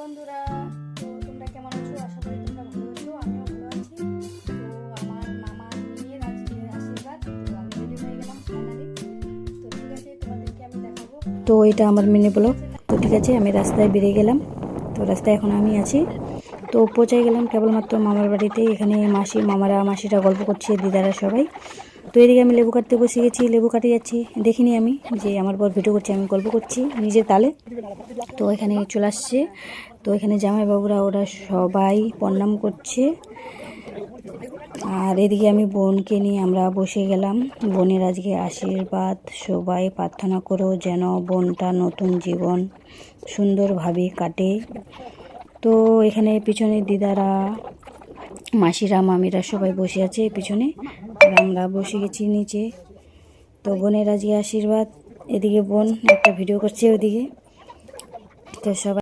বন্ধুরা, তো তোমরা কেমন আছো? আশা করি তোমরা ভালো আছো। আমিও ভালো আছি। তো আমার মামা মেয়ের আজকে আশীর্বাদ, তো আমি রেডি হয়ে গেলাম ফাইনালি। তো ঠিক আছে, তোমাদেরকে আমি দেখাবো। তো এটা আমার মিনি ব্লগ। তো ঠিক আছে, আমি রাস্তায় বেরিয়ে গেলাম। তো রাস্তায় এখন আমি আছি। তো পৌঁছে গেলাম কেবলমাত্র মামার বাড়িতে। এখানে মাসি মামারা মাসিরা গল্প করছে, দিদারা সবাই। তো এদিকে আমি লেবু কাটতে বসে গেছি, লেবু কাটে যাচ্ছি। দেখিনি আমি যে আমার বর ভিডিও করছে, আমি গল্প করছি নিজের তালে। তো এখানে চলে আসছে। তো এখানে জামাইবাবুরা ওরা সবাই প্রণাম করছে। আর এদিকে আমি বোনকে নিয়ে আমরা বসে গেলাম। বোনের আজকে আশীর্বাদ, সবাই প্রার্থনা করো যেন বোনটা নতুন জীবন সুন্দরভাবে কাটে। তো এখানে পিছনে দিদারা, মাসিরা, মামিরা সবাই বসে আছে পিছনে, আর আমরা বসে গেছি নিচে। তো বোনের আজকে আশীর্বাদ। এদিকে বোন একটা ভিডিও করছে ওদিকে। তো সবাই